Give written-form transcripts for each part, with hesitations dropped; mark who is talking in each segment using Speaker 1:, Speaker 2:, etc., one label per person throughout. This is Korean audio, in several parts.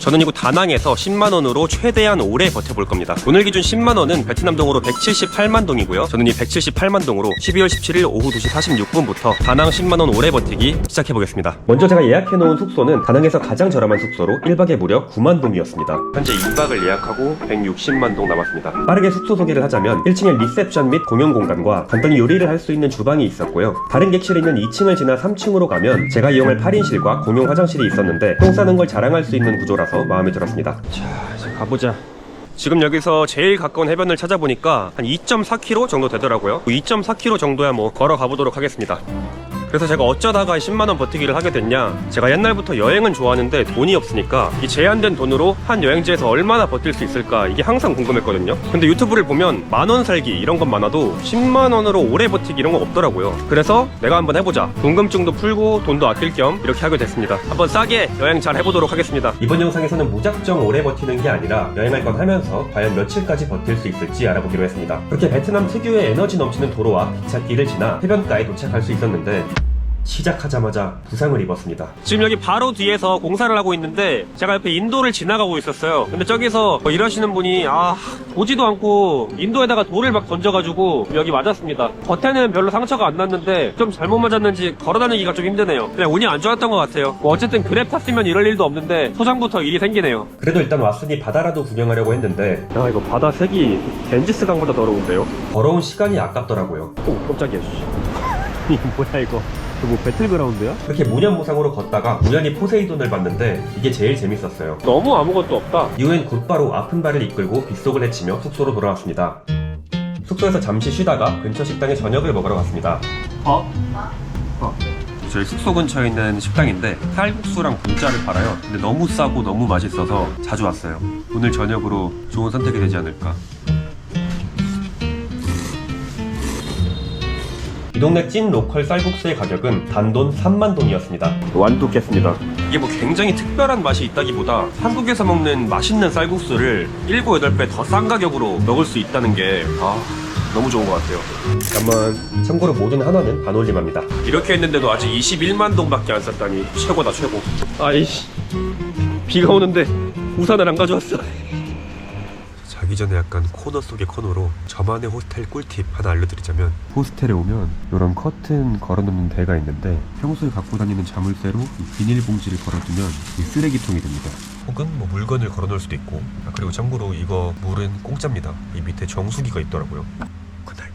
Speaker 1: 저는 이곳 다낭에서 10만원으로 최대한 오래 버텨볼 겁니다. 오늘 기준 10만원은 베트남 동으로 178만 동이고요. 저는 이 178만 동으로 12월 17일 오후 2시 46분부터 다낭 10만원 오래 버티기 시작해보겠습니다. 먼저 제가 예약해놓은 숙소는 다낭에서 가장 저렴한 숙소로 1박에 무려 9만 동이었습니다. 현재 2박을 예약하고 160만 동 남았습니다. 빠르게 숙소 소개를 하자면 1층에 리셉션 및 공용 공간과 간단히 요리를 할 수 있는 주방이 있었고요. 다른 객실에 있는 2층을 지나 3층으로 가면 제가 이용할 8인실과 공용 화장실이 있었는데 똥 싸는 걸 자랑할 수 있는 구조라서 마음에 들었습니다. 자, 이제 가보자. 지금 여기서 제일 가까운 해변을 찾아보니까 한 2.4km 정도 되더라고요. 2.4km 정도야 뭐 걸어 가보도록 하겠습니다. 그래서 제가 어쩌다가 10만원 버티기를 하게 됐냐, 제가 옛날부터 여행은 좋아하는데 돈이 없으니까 이 제한된 돈으로 한 여행지에서 얼마나 버틸 수 있을까, 이게 항상 궁금했거든요. 근데 유튜브를 보면 만원 살기 이런 건 많아도 10만원으로 오래 버티기 이런 건 없더라고요. 그래서 내가 한번 해보자, 궁금증도 풀고 돈도 아낄 겸 이렇게 하게 됐습니다. 한번 싸게 여행 잘 해보도록 하겠습니다. 이번 영상에서는 무작정 오래 버티는 게 아니라 여행할 건 하면서 과연 며칠까지 버틸 수 있을지 알아보기로 했습니다. 그렇게 베트남 특유의 에너지 넘치는 도로와 기찻길을 지나 해변가에 도착할 수 있었는데 시작하자마자 부상을 입었습니다. 지금 여기 바로 뒤에서 공사를 하고 있는데 제가 옆에 인도를 지나가고 있었어요. 근데 저기서 일하시는 분이 보지도 않고 인도에다가 돌을 막 던져가지고 여기 맞았습니다. 겉에는 별로 상처가 안 났는데 좀 잘못 맞았는지 걸어다니기가 좀 힘드네요. 그냥 운이 안 좋았던 것 같아요. 어쨌든 그랩 탔으면 이럴 일도 없는데 소장부터 일이 생기네요. 그래도 일단 왔으니 바다라도 구경하려고 했는데 야, 이거 바다 색이 겐지스강보다 더러운데요? 더러운 시간이 아깝더라고요. 오, 깜짝이야. 이거 뭐야 이거? 뭐 배틀그라운드야? 그렇게 무념무상으로 걷다가 우연히 포세이돈을 봤는데 이게 제일 재밌었어요. 너무 아무것도 없다. 이후엔 곧바로 아픈 발을 이끌고 빗속을 헤치며 숙소로 돌아왔습니다. 숙소에서 잠시 쉬다가 근처 식당에 저녁을 먹으러 갔습니다. 저희 숙소 근처에 있는 식당인데 쌀국수랑 분짜를 팔아요. 근데 너무 싸고 너무 맛있어서 자주 왔어요. 오늘 저녁으로 좋은 선택이 되지 않을까. 이 동네 찐 로컬 쌀국수의 가격은 단돈 3만 동이었습니다. 완뚝했습니다. 이게 뭐 굉장히 특별한 맛이 있다기보다 한국에서 먹는 맛있는 쌀국수를 7, 8배 더 싼 가격으로 먹을 수 있다는 게 너무 좋은 것 같아요. 잠깐만. 참고로 모든 한화는 반올림합니다. 이렇게 했는데도 아직 21만 동밖에 안 쌌다니 최고다 최고. 아이씨, 비가 오는데 우산을 안 가져왔어. 자기 전에 약간 코너 속의 코너로 저만의 호스텔 꿀팁 하나 알려드리자면, 호스텔에 오면 이런 커튼 걸어놓는 데가 있는데 평소에 갖고 다니는 자물쇠로 이 비닐봉지를 걸어두면 이 쓰레기통이 됩니다. 혹은 뭐 물건을 걸어놓을 수도 있고, 그리고 참고로 이거 물은 공짜입니다. 이 밑에 정수기가 있더라고요. 굿나잇.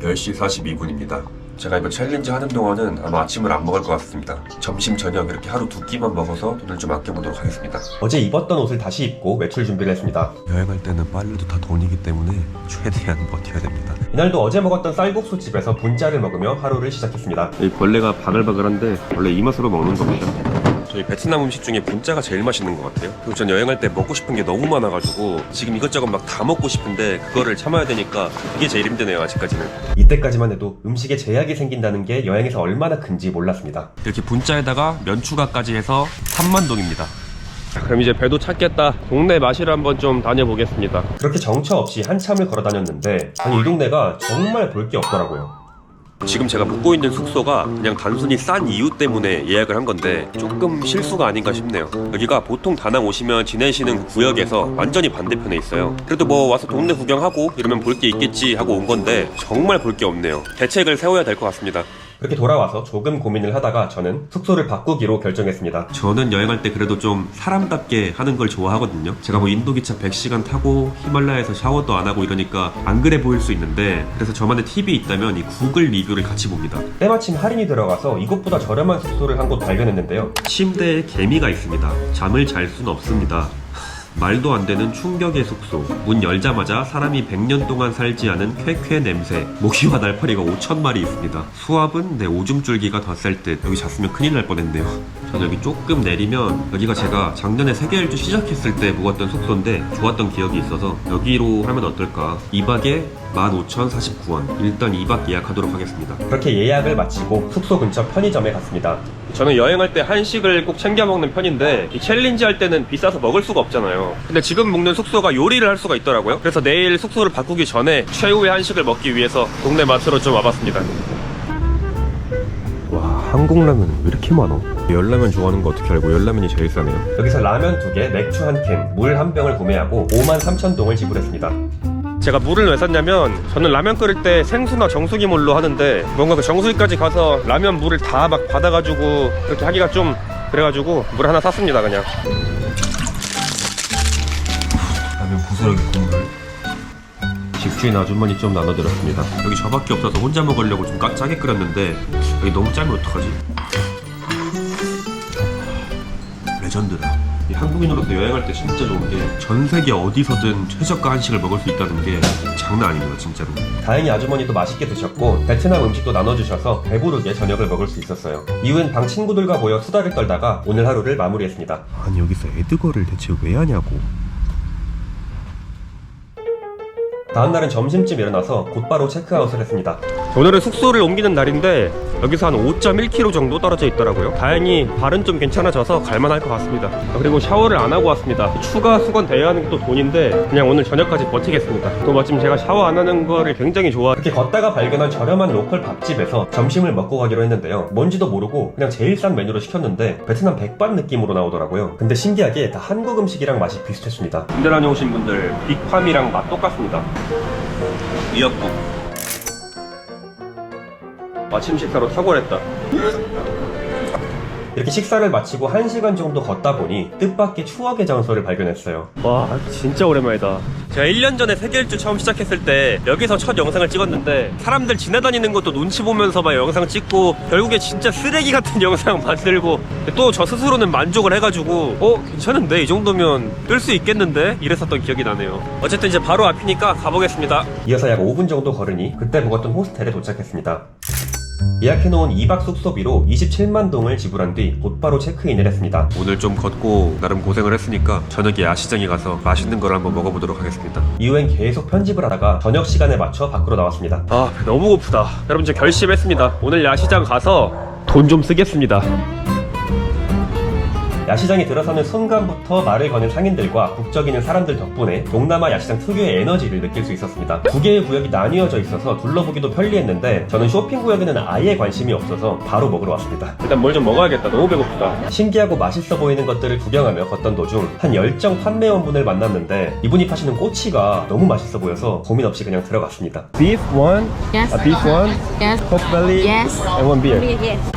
Speaker 1: 10시 42분입니다. 제가 이거 챌린지 하는 동안은 아마 아침을 안 먹을 것 같습니다. 점심, 저녁 이렇게 하루 2끼만 먹어서 돈을 좀 아껴보도록 하겠습니다. 어제 입었던 옷을 다시 입고 외출 준비를 했습니다. 여행할 때는 빨래도 다 돈이기 때문에 최대한 버텨야 됩니다. 이날도 어제 먹었던 쌀국수 집에서 분짜를 먹으며 하루를 시작했습니다. 이 벌레가 바글바글한데 원래 이 맛으로 먹는 겁니다. 저희 베트남 음식 중에 분짜가 제일 맛있는 것 같아요. 그리고 전 여행할 때 먹고 싶은 게 너무 많아가지고 지금 이것저것 막 다 먹고 싶은데 그거를 참아야 되니까 그게 제일 힘드네요, 아직까지는. 이때까지만 해도 음식에 제약이 생긴다는 게 여행에서 얼마나 큰지 몰랐습니다. 이렇게 분짜에다가 면 추가까지 해서 3만 동입니다. 그럼 이제 배도 찾겠다. 동네 마시러 한번 좀 다녀보겠습니다. 그렇게 정처 없이 한참을 걸어 다녔는데 아니, 이 동네가 정말 볼 게 없더라고요. 지금 제가 묵고 있는 숙소가 그냥 단순히 싼 이유 때문에 예약을 한 건데 조금 실수가 아닌가 싶네요. 여기가 보통 다낭 오시면 지내시는 구역에서 완전히 반대편에 있어요. 그래도 뭐 와서 동네 구경하고 이러면 볼 게 있겠지 하고 온 건데 정말 볼 게 없네요. 대책을 세워야 될 것 같습니다. 그렇게 돌아와서 조금 고민을 하다가 저는 숙소를 바꾸기로 결정했습니다. 저는 여행할 때 그래도 좀 사람답게 하는 걸 좋아하거든요. 제가 뭐 인도기차 100시간 타고 히말라야에서 샤워도 안 하고 이러니까 안 그래 보일 수 있는데, 그래서 저만의 팁이 있다면 이 구글 리뷰를 같이 봅니다. 때마침 할인이 들어가서 이곳보다 저렴한 숙소를 한 곳 발견했는데요. 침대에 개미가 있습니다. 잠을 잘 수는 없습니다. 말도 안 되는 충격의 숙소. 문 열자마자 사람이 100년 동안 살지 않은 쾌쾌 냄새. 모기와 날파리가 5,000마리 있습니다. 수압은 내 오줌줄기가 더 셀 듯. 여기 잤으면 큰일 날 뻔했네요. 저는 여기 조금 내리면 여기가 제가 작년에 세계일주 시작했을 때 묵었던 숙소인데 좋았던 기억이 있어서 여기로 하면 어떨까. 2박에 15,049원. 일단 2박 예약하도록 하겠습니다. 그렇게 예약을 마치고 숙소 근처 편의점에 갔습니다. 저는 여행할 때 한식을 꼭 챙겨 먹는 편인데 이 챌린지 할 때는 비싸서 먹을 수가 없잖아요. 근데 지금 묵는 숙소가 요리를 할 수가 있더라고요. 그래서 내일 숙소를 바꾸기 전에 최후의 한식을 먹기 위해서 동네 마트로 좀 와봤습니다. 한국 라면 왜 이렇게 많아? 열라면 좋아하는 거 어떻게 알고 열라면이 제일 싸네요. 여기서 라면 2개, 맥주 1캔, 물 1병을 구매하고 53,000동을 지불했습니다. 제가 물을 왜 샀냐면 저는 라면 끓일 때 생수나 정수기 물로 하는데 뭔가 그 정수기까지 가서 라면 물을 다 막 받아가지고 그렇게 하기가 좀 그래가지고 물 하나 샀습니다. 그냥 라면 부스러기 국물 집주인 아주머니 좀 나눠드렸습니다. 여기 저밖에 없어서 혼자 먹으려고 좀 짜게 끓였는데 여기 너무 짜면 어떡하지? 레전드다. 이 한국인으로서 여행할 때 진짜 좋은 게 전 세계 어디서든 최저가 한식을 먹을 수 있다는 게 장난 아닙니다, 진짜로. 다행히 아주머니도 맛있게 드셨고 베트남 음식도 나눠주셔서 배부르게 저녁을 먹을 수 있었어요. 이후엔 방 친구들과 모여 수다를 떨다가 오늘 하루를 마무리했습니다. 아니 여기서 에드거를 대체 왜 하냐고. 다음날은 점심쯤 일어나서 곧바로 체크아웃을 했습니다. 오늘은 숙소를 옮기는 날인데 여기서 한 5.1km 정도 떨어져 있더라고요. 다행히 발은 좀 괜찮아져서 갈만할 것 같습니다. 그리고 샤워를 안 하고 왔습니다. 추가 수건 대여하는 게 또 돈인데 그냥 오늘 저녁까지 버티겠습니다. 또 마침 제가 샤워 안 하는 거를 굉장히 이렇게 걷다가 발견한 저렴한 로컬 밥집에서 점심을 먹고 가기로 했는데요. 뭔지도 모르고 그냥 제일 싼 메뉴로 시켰는데 베트남 백반 느낌으로 나오더라고요. 근데 신기하게 다 한국 음식이랑 맛이 비슷했습니다. 군대 다녀오신 분들 빅팜이랑 맛 똑같습니다. 미역국 아침 식사로 탁월했다. 이렇게 식사를 마치고 1시간 정도 걷다 보니 뜻밖의 추억의 장소를 발견했어요. 와 진짜 오랜만이다. 제가 1년 전에 세계일주 처음 시작했을 때 여기서 첫 영상을 찍었는데 사람들 지나다니는 것도 눈치 보면서 막 영상 찍고 결국에 진짜 쓰레기 같은 영상 만들고 또 저 스스로는 만족을 해가지고 괜찮은데 이 정도면 뜰 수 있겠는데 이랬었던 기억이 나네요. 어쨌든 이제 바로 앞이니까 가보겠습니다. 이어서 약 5분 정도 걸으니 그때 묵었던 호스텔에 도착했습니다. 예약해놓은 2박 숙소비로 27만 동을 지불한 뒤 곧바로 체크인을 했습니다. 오늘 좀 걷고 나름 고생을 했으니까 저녁에 야시장에 가서 맛있는 걸 한번 먹어보도록 하겠습니다. 이후엔 계속 편집을 하다가 저녁 시간에 맞춰 밖으로 나왔습니다. 너무 고프다. 여러분 저 결심했습니다. 오늘 야시장 가서 돈 좀 쓰겠습니다. 야시장에 들어서는 순간부터 말을 거는 상인들과 북적이는 사람들 덕분에 동남아 야시장 특유의 에너지를 느낄 수 있었습니다. 두 개의 구역이 나뉘어져 있어서 둘러보기도 편리했는데 저는 쇼핑 구역에는 아예 관심이 없어서 바로 먹으러 왔습니다. 일단 뭘 좀 먹어야겠다. 너무 배고프다. 신기하고 맛있어 보이는 것들을 구경하며 걷던 도중 한 열정 판매원분을 만났는데 이분이 파시는 꼬치가 너무 맛있어 보여서 고민 없이 그냥 들어갔습니다. Beef one,
Speaker 2: Yes.
Speaker 1: beef one,
Speaker 2: Yes.
Speaker 1: pork belly,
Speaker 2: Yes.
Speaker 1: and one beer.
Speaker 2: Yes.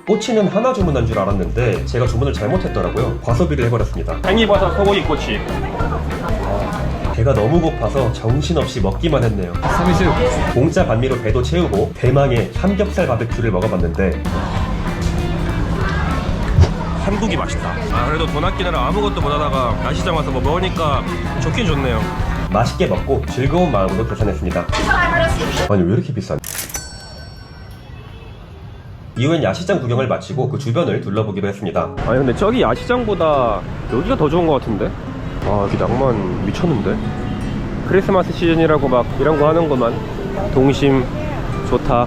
Speaker 1: 꼬치는 하나 주문한 줄 알았는데 제가 주문을 잘못했더라고요. 과소비를 해버렸습니다. 팽이버섯 소고기 꼬치. 배가 너무 고파서 정신없이 먹기만 했네요. 공짜 반미로 배도 채우고 대망의 삼겹살 바베큐를 먹어봤는데 한국이 맛있다. 그래도 돈 아끼느라 아무것도 못하다가 야시장 와서 뭐 먹으니까 좋긴 좋네요. 맛있게 먹고 즐거운 마음으로 계산했습니다. 아니 왜 이렇게 비싸? 이후엔 야시장 구경을 마치고 그 주변을 둘러보기로 했습니다. 아니 근데 저기 야시장보다 여기가 더 좋은 것 같은데? 여기 낭만 미쳤는데? 크리스마스 시즌이라고 막 이런 거 하는구만. 동심 좋다.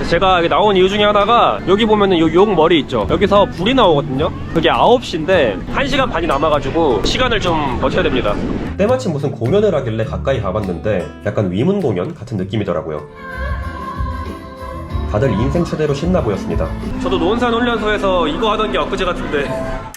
Speaker 1: 제가 여기 나온 이유 중에 하나가 여기 보면은 요 용 머리 있죠? 여기서 불이 나오거든요? 그게 9시인데 1시간 반이 남아가지고 시간을 좀 버텨야 됩니다. 때마침 무슨 공연을 하길래 가까이 가봤는데 약간 위문 공연 같은 느낌이더라고요. 다들 인생 최대로 신나 보였습니다. 저도 논산 훈련소에서 이거 하던 게 엊그제 같은데.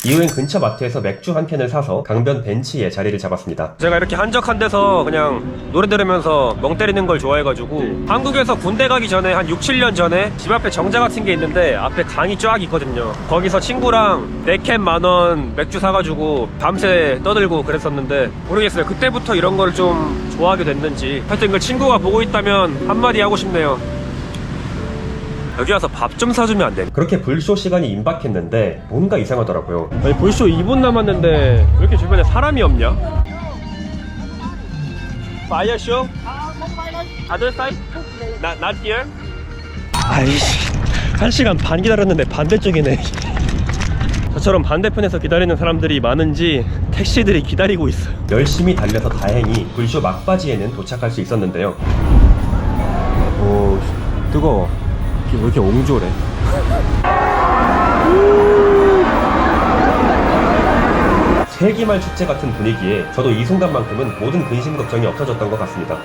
Speaker 1: 이후엔 근처 마트에서 맥주 한 캔을 사서 강변 벤치에 자리를 잡았습니다. 제가 이렇게 한적한 데서 그냥 노래 들으면서 멍 때리는 걸 좋아해가지고 한국에서 군대 가기 전에 한 6, 7년 전에 집 앞에 정자 같은 게 있는데 앞에 강이 쫙 있거든요. 거기서 친구랑 4캔 만원 맥주 사가지고 밤새 떠들고 그랬었는데 모르겠어요. 그때부터 이런 걸 좀 좋아하게 됐는지 하여튼 그 친구가 보고 있다면 한마디 하고 싶네요. 여기 와서 밥 좀 사주면 안 돼? 그렇게 불쇼 시간이 임박했는데 뭔가 이상하더라고요. 아니 불쇼 2분 남았는데 왜 이렇게 주변에 사람이 없냐? Fire show? Other side? Not here? 아이씨 1시간 반 기다렸는데 반대쪽이네. 저처럼 반대편에서 기다리는 사람들이 많은지 택시들이 기다리고 있어요. 열심히 달려서 다행히 불쇼 막바지에는 도착할 수 있었는데요. 오 뜨거워. 왜 이렇게 옹졸해? 세기말 축제 같은 분위기에 저도 이 순간만큼은 모든 근심 걱정이 없어졌던 것 같습니다.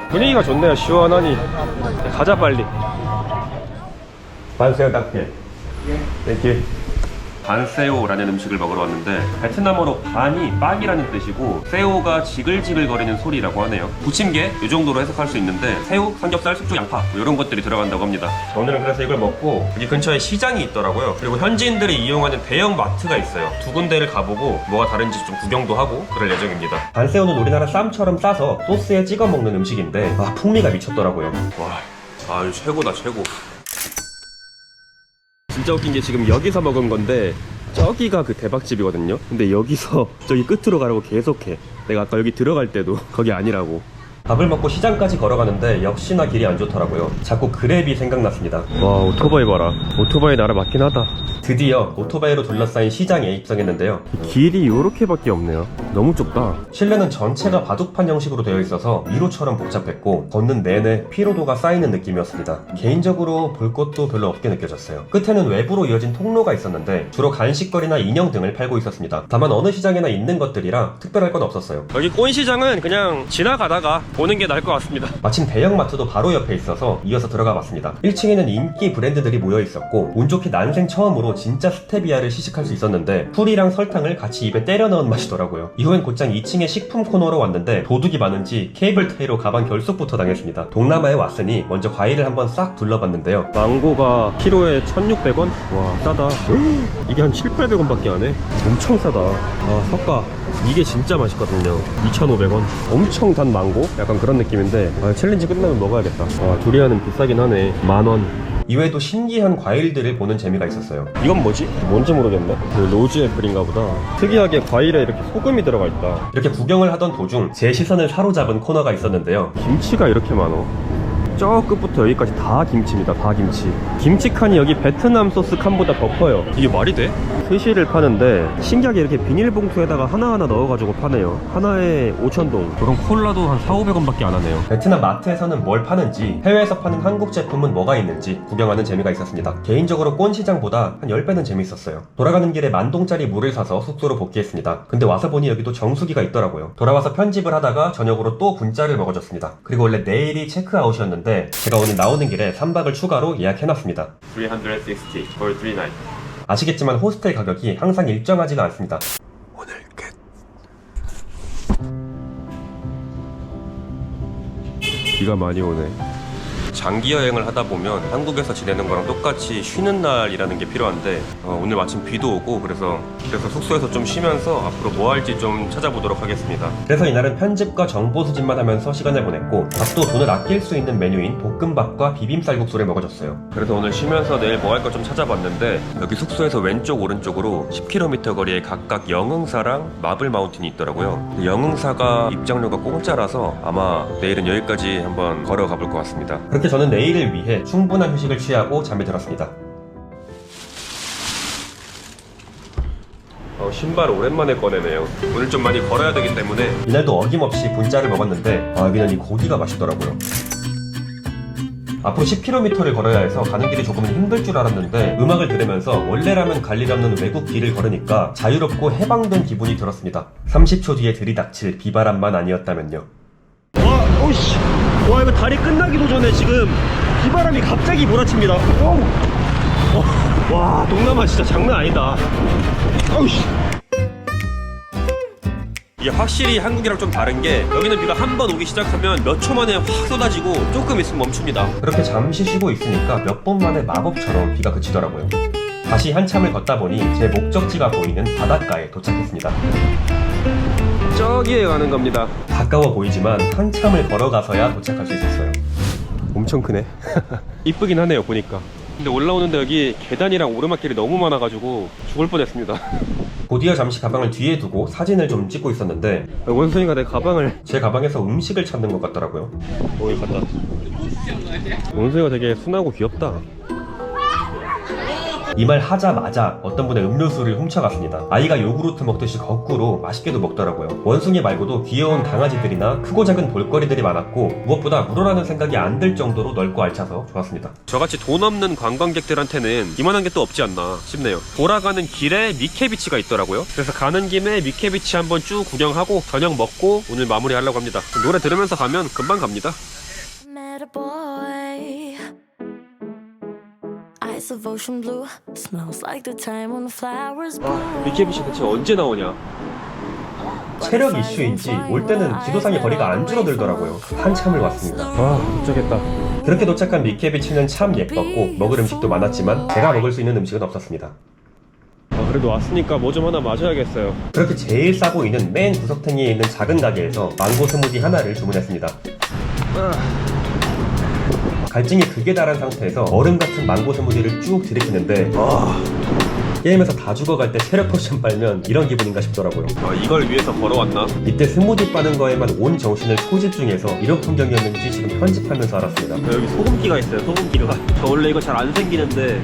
Speaker 1: 분위기가 좋네요. 시원하니 가자 빨리. 반새우 닭필. 땡큐. 반새우라는 음식을 먹으러 왔는데 베트남어로 반이 빡이라는 뜻이고 새우가 지글지글거리는 소리라고 하네요. 부침개 이 정도로 해석할 수 있는데 새우, 삼겹살, 숙주, 양파 뭐 이런 것들이 들어간다고 합니다. 오늘은 그래서 이걸 먹고 여기 근처에 시장이 있더라고요. 그리고 현지인들이 이용하는 대형 마트가 있어요. 두 군데를 가보고 뭐가 다른지 좀 구경도 하고 그럴 예정입니다. 반새우는 우리나라 쌈처럼 싸서 소스에 찍어 먹는 음식인데 풍미가 미쳤더라고요. 와, 이거 최고다 최고. 진짜 웃긴 게 지금 여기서 먹은 건데 저기가 그 대박집이거든요. 근데 여기서 저기 끝으로 가라고 계속해. 내가 아까 여기 들어갈 때도 거기 아니라고. 밥을 먹고 시장까지 걸어가는데 역시나 길이 안 좋더라고요. 자꾸 그랩이 생각났습니다. 와, 오토바이 봐라. 오토바이 나라 맞긴 하다. 드디어 오토바이로 둘러싸인 시장에 입성했는데요. 길이 요렇게밖에 없네요. 너무 좁다. 실내는 전체가 바둑판 형식으로 되어 있어서 미로처럼 복잡했고 걷는 내내 피로도가 쌓이는 느낌이었습니다. 개인적으로 볼 것도 별로 없게 느껴졌어요. 끝에는 외부로 이어진 통로가 있었는데 주로 간식거리나 인형 등을 팔고 있었습니다. 다만 어느 시장에나 있는 것들이라 특별할 건 없었어요. 여기 꼰시장은 그냥 지나가다가 보는 게 나을 것 같습니다. 마침 대형마트도 바로 옆에 있어서 이어서 들어가 봤습니다. 1층에는 인기 브랜드들이 모여 있었고 운 좋게 난생 처음으로 진짜 스테비아를 시식할 수 있었는데 풀이랑 설탕을 같이 입에 때려 넣은 맛이더라고요. 이후엔 곧장 2층의 식품 코너로 왔는데 도둑이 많은지 케이블 타이로 가방 결속부터 당했습니다. 동남아에 왔으니 먼저 과일을 한번 싹 둘러봤는데요. 망고가 키로에 1,600원? 와, 싸다. 이게 한 7,800원 밖에 안 해. 엄청 싸다. 석가 이게 진짜 맛있거든요. 2,500원. 엄청 단 망고? 약간 그런 느낌인데 챌린지 끝나면 먹어야겠다. 두리안은 비싸긴 하네. 10,000원. 이외에도 신기한 과일들을 보는 재미가 있었어요. 이건 뭐지? 뭔지 모르겠네. 로즈 애플인가 보다. 특이하게 과일에 이렇게 소금이 들어가 있다. 이렇게 구경을 하던 도중 제 시선을 사로잡은 코너가 있었는데요. 김치가 이렇게 많어. 저 끝부터 여기까지 다 김치입니다. 다 김치. 김치 칸이 여기 베트남 소스 칸보다 더 커요. 이게 말이 돼? 스시를 파는데 신기하게 이렇게 비닐봉투에다가 하나하나 넣어가지고 파네요. 하나에 5,000동. 그럼 콜라도 한 4,500원 밖에 안 하네요. 베트남 마트에서는 뭘 파는지, 해외에서 파는 한국 제품은 뭐가 있는지 구경하는 재미가 있었습니다. 개인적으로 꼰시장보다 한 10배는 재밌었어요. 돌아가는 길에 10,000동짜리 물을 사서 숙소로 복귀했습니다. 근데 와서 보니 여기도 정수기가 있더라고요. 돌아와서 편집을 하다가 저녁으로 또 분짜를 먹어줬습니다. 그리고 원래 내일이 체크아웃이었는데 제가 오늘 나오는 길에 3박을 추가로 예약해놨습니다. 360 for 3 nights. 아시겠지만 호스텔 가격이 항상 일정하지가 않습니다. 오늘 끝. 비가 많이 오네. 장기 여행을 하다 보면 한국에서 지내는 거랑 똑같이 쉬는 날이라는 게 필요한데 오늘 마침 비도 오고 그래서 숙소에서 좀 쉬면서 앞으로 뭐 할지 좀 찾아보도록 하겠습니다. 그래서 이날은 편집과 정보 수집만 하면서 시간을 보냈고 밥도 돈을 아낄 수 있는 메뉴인 볶음밥과 비빔쌀국수를 먹어줬어요. 그래서 오늘 쉬면서 내일 뭐 할 거 좀 찾아봤는데 여기 숙소에서 왼쪽 오른쪽으로 10km 거리에 각각 영흥사랑 마블 마운틴이 있더라고요. 영흥사가 입장료가 공짜라서 아마 내일은 여기까지 한번 걸어가 볼 것 같습니다. 그렇게 저는 내일을 위해 충분한 휴식을 취하고 잠에 들었습니다. 신발 오랜만에 꺼내네요. 오늘 좀 많이 걸어야 되기 때문에 이날도 어김없이 분짜를 먹었는데 여기는 이 고기가 맛있더라고요. 앞으로 10km를 걸어야 해서 가는 길이 조금은 힘들 줄 알았는데 음악을 들으면서 원래라면 갈 일 없는 외국 길을 걸으니까 자유롭고 해방된 기분이 들었습니다. 30초 뒤에 들이닥칠 비바람만 아니었다면요. 오이씨. 와, 이거 다리 끝나기도 전에 지금 비바람이 갑자기 몰아칩니다. 와, 동남아 진짜 장난 아니다. 어우씨. 이게 확실히 한국이랑 좀 다른 게 여기는 비가 한 번 오기 시작하면 몇 초 만에 확 쏟아지고 조금 있으면 멈춥니다. 그렇게 잠시 쉬고 있으니까 몇 분 만에 마법처럼 비가 그치더라고요. 다시 한참을 걷다 보니 제 목적지가 보이는 바닷가에 도착했습니다. 저기에 가는 겁니다. 가까워 보이지만 한참을 걸어가서야 도착할 수 있었어요. 엄청 크네. 이쁘긴 하네요 보니까. 근데 올라오는데 여기 계단이랑 오르막길이 너무 많아가지고 죽을 뻔했습니다. 곧이어 잠시 가방을 뒤에 두고 사진을 좀 찍고 있었는데 원숭이가 내 가방을 제 가방에서 음식을 찾는 것 같더라고요. 여기 갔다. 원숭이가 되게 순하고 귀엽다. 이 말 하자마자 어떤 분의 음료수를 훔쳐갔습니다. 아이가 요구르트 먹듯이 거꾸로 맛있게도 먹더라고요. 원숭이 말고도 귀여운 강아지들이나 크고 작은 볼거리들이 많았고 무엇보다 물어라는 생각이 안 들 정도로 넓고 알차서 좋았습니다. 저같이 돈 없는 관광객들한테는 이만한 게 또 없지 않나 싶네요. 돌아가는 길에 미케비치가 있더라고요. 그래서 가는 김에 미케비치 한번 쭉 구경하고 저녁 먹고 오늘 마무리하려고 합니다. 노래 들으면서 가면 금방 갑니다.
Speaker 2: eyes of ocean blue. Smells like the time when the flowers bloom.
Speaker 1: BKBC 대체 언제 나오냐? 체력 이슈인지 올 때는 지도상의 거리가 안 줄어들더라고요. 한참을 왔습니다. 도착했다. 그렇게 도착한 미케비치는 참 예뻤고 먹을 음식도 많았지만 제가 먹을 수 있는 음식은 없었습니다. 그래도 왔으니까 뭐 좀 하나 마셔야겠어요. 그렇게 제일 싸 보이는 맨 구석탱이에 있는 작은 가게에서 망고 스무디 하나를 주문했습니다. 갈증이 극에 달한 상태에서 얼음 같은 망고 스무디를 쭉 들이키는데 게임에서 다 죽어갈 때 체력 포션 빨면 이런 기분인가 싶더라고요. 이걸 위해서 걸어왔나? 이때 스무디 빠는 거에만 온 정신을 초집중해서 이런 풍경이었는지 지금 편집하면서 알았습니다. 여기 소금기가 있어요. 소금기가. 저 원래 이거 잘 안 생기는데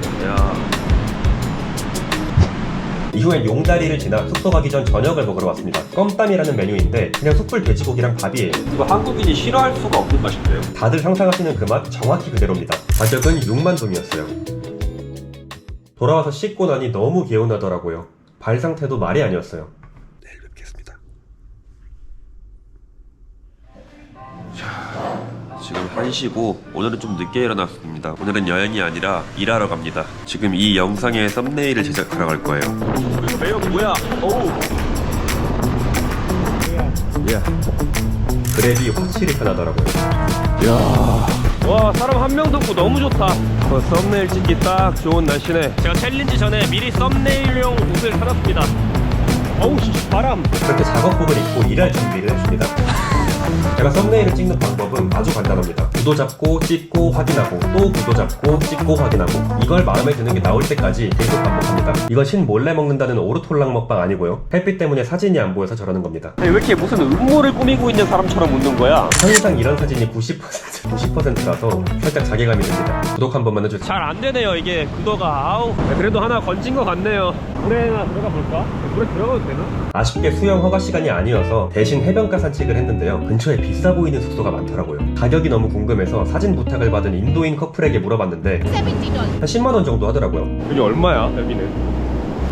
Speaker 1: 이후엔 용다리를 지나 숙소 가기 전 저녁을 먹으러 왔습니다. 껌땀이라는 메뉴인데 그냥 숯불 돼지고기랑 밥이에요. 이거 한국인이 싫어할 수가 없는 맛인데요. 다들 상상하시는 그 맛 정확히 그대로입니다. 가격은 6만 동이었어요. 돌아와서 씻고 나니 너무 개운하더라고요. 발 상태도 말이 아니었어요. 내일 뵙겠습니다. 지금 1시고 오늘은 좀 늦게 일어났습니다. 오늘은 여행이 아니라 일하러 갑니다. 지금 이 영상의 썸네일을 제작하러 갈 거예요. 매형 뭐야? 어우. 그랩이 확실히 편하더라고요. 와, 사람 한 명도 없고 너무 좋다. 썸네일 찍기 딱 좋은 날씨네. 제가 챌린지 전에 미리 썸네일용 옷을 사놨습니다. 어우 씨, 바람. 그렇게 작업복을 입고 일할 준비를 했습니다. 제가 썸네일을 찍는 방법은 아주 간단합니다. 구도 잡고 찍고 확인하고 또 구도 잡고 찍고 확인하고 이걸 마음에 드는 게 나올 때까지 계속 반복합니다. 이건 신 몰래 먹는다는 오르톨랑 먹방 아니고요. 햇빛 때문에 사진이 안 보여서 저러는 겁니다. 왜 이렇게 무슨 음모를 꾸미고 있는 사람처럼 웃는 거야? 항상 이런 사진이 90%라서 살짝 자괴감이 듭니다. 구독 한 번만 해주세요. 잘 안 되네요 이게 구도가. 아우. 그래도 하나 건진 것 같네요. 물에나 들어가 볼까? 물에 들어가도 되나? 아쉽게 수영 허가 시간이 아니어서 대신 해변가 산책을 했는데요. 근처에 비싸 보이는 숙소가 많더라고요. 가격이 너무 궁금해서 사진 부탁을 받은 인도인 커플에게 물어봤는데 한 10만원 정도 하더라고요. 여기 얼마야 여기는?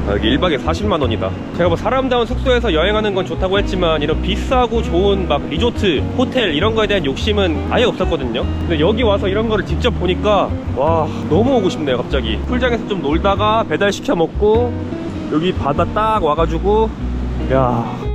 Speaker 1: 여기 1박에 40만원이다. 제가 뭐 사람다운 숙소에서 여행하는 건 좋다고 했지만 이런 비싸고 좋은 막 리조트, 호텔 이런 거에 대한 욕심은 아예 없었거든요. 근데 여기 와서 이런 거를 직접 보니까 와 너무 오고 싶네요 갑자기. 풀장에서 좀 놀다가 배달 시켜 먹고 여기 바다 딱 와가지고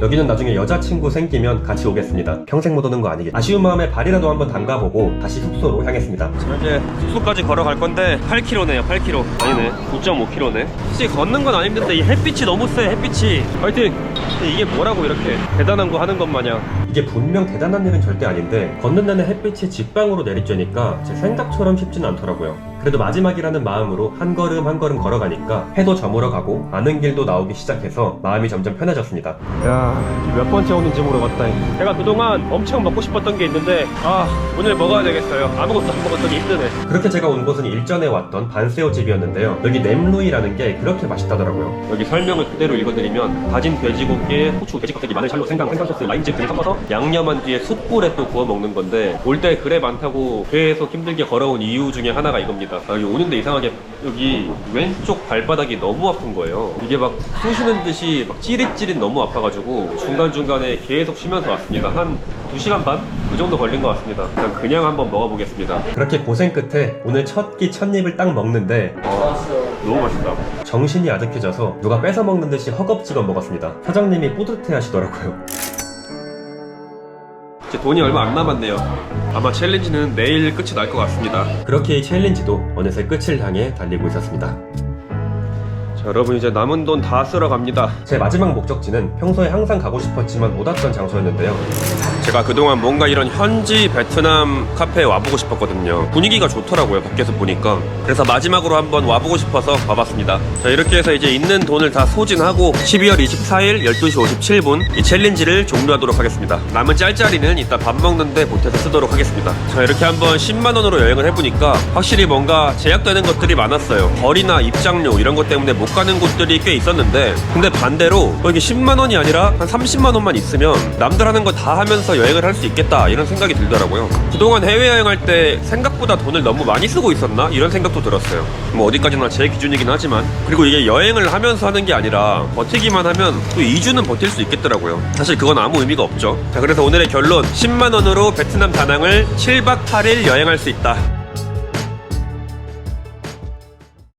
Speaker 1: 여기는 나중에 여자친구 생기면 같이 오겠습니다. 평생 못 오는 거 아니겠죠. 아쉬운 마음에 발이라도 한번 담가보고 다시 숙소로 향했습니다. 자, 이제 숙소까지 걸어갈 건데 8km네요 8km. 아니네 9.5km네 솔직히 걷는 건 안 힘든데 이 햇빛이 너무 세. 햇빛이 화이팅. 근데 이게 뭐라고 이렇게 대단한 거 하는 것 마냥. 이게 분명 대단한 일은 절대 아닌데 걷는 내내 햇빛이 직방으로 내리쬐니까 제 생각처럼 쉽지는 않더라고요. 그래도 마지막이라는 마음으로 한 걸음 한 걸음 걸어가니까 해도 저물어 가고 아는 길도 나오기 시작해서 마음이 점점 편해졌습니다. 몇 번째 오는지 모르겠다. 제가 그동안 엄청 먹고 싶었던 게 있는데 오늘 먹어야 되겠어요. 아무것도 안 먹었더니 힘드네. 그렇게 제가 온 곳은 일전에 왔던 반새우 집이었는데요. 여기 넴루이라는 게 그렇게 맛있다더라고요. 여기 설명을 그대로 읽어드리면 다진 돼지고기에 후추, 돼지 껍데기, 마늘, 샬롯, 생강, 생강소스, 라임즙 등을 섞어서 양념한 뒤에 숯불에 또 구워 먹는 건데 올 때 그래 많다고 계속 힘들게 걸어온 이유 중에 하나가 이겁니다. 여기 오는데 이상하게 여기 왼쪽 발바닥이 너무 아픈 거예요. 이게 막 쑤시는 듯이 막 찌릿찌릿 너무 아파가지고 중간중간에 계속 쉬면서 왔습니다. 한 2시간 반? 그 정도 걸린 것 같습니다. 그냥 한번 먹어보겠습니다. 그렇게 고생 끝에 오늘 첫 끼 첫 입을 딱 먹는데 너무 맛있다. 정신이 아득해져서 누가 뺏어 먹는 듯이 허겁지겁 먹었습니다. 사장님이 뿌듯해 하시더라고요. 제 돈이 얼마 안 남았네요. 아마 챌린지는 내일 끝이 날 것 같습니다. 그렇게 이 챌린지도 어느새 끝을 향해 달리고 있었습니다. 자, 여러분 이제 남은 돈 다 쓸어 갑니다. 제 마지막 목적지는 평소에 항상 가고 싶었지만 못 왔던 장소였는데요. 제가 그동안 뭔가 이런 현지 베트남 카페에 와보고 싶었거든요. 분위기가 좋더라고요 밖에서 보니까. 그래서 마지막으로 한번 와보고 싶어서 와봤습니다. 자, 이렇게 해서 이제 있는 돈을 다 소진하고 12월 24일 12시 57분 이 챌린지를 종료하도록 하겠습니다. 남은 짤짤이는 이따 밥 먹는데 보태서 쓰도록 하겠습니다. 자, 이렇게 한번 10만원으로 여행을 해보니까 확실히 뭔가 제약되는 것들이 많았어요. 거리나 입장료 이런 것 때문에 못 가는 곳들이 꽤 있었는데 근데 반대로 이게 10만원이 아니라 한 30만원만 있으면 남들 하는 거 다 하면서 여행을 할 수 있겠다 이런 생각이 들더라고요. 그동안 해외여행할 때 생각보다 돈을 너무 많이 쓰고 있었나? 이런 생각도 들었어요. 뭐 어디까지나 제 기준이긴 하지만. 그리고 이게 여행을 하면서 하는 게 아니라 버티기만 하면 또 2주는 버틸 수 있겠더라고요. 사실 그건 아무 의미가 없죠. 자, 그래서 오늘의 결론 10만원으로 베트남 다낭을 7박 8일 여행할 수 있다.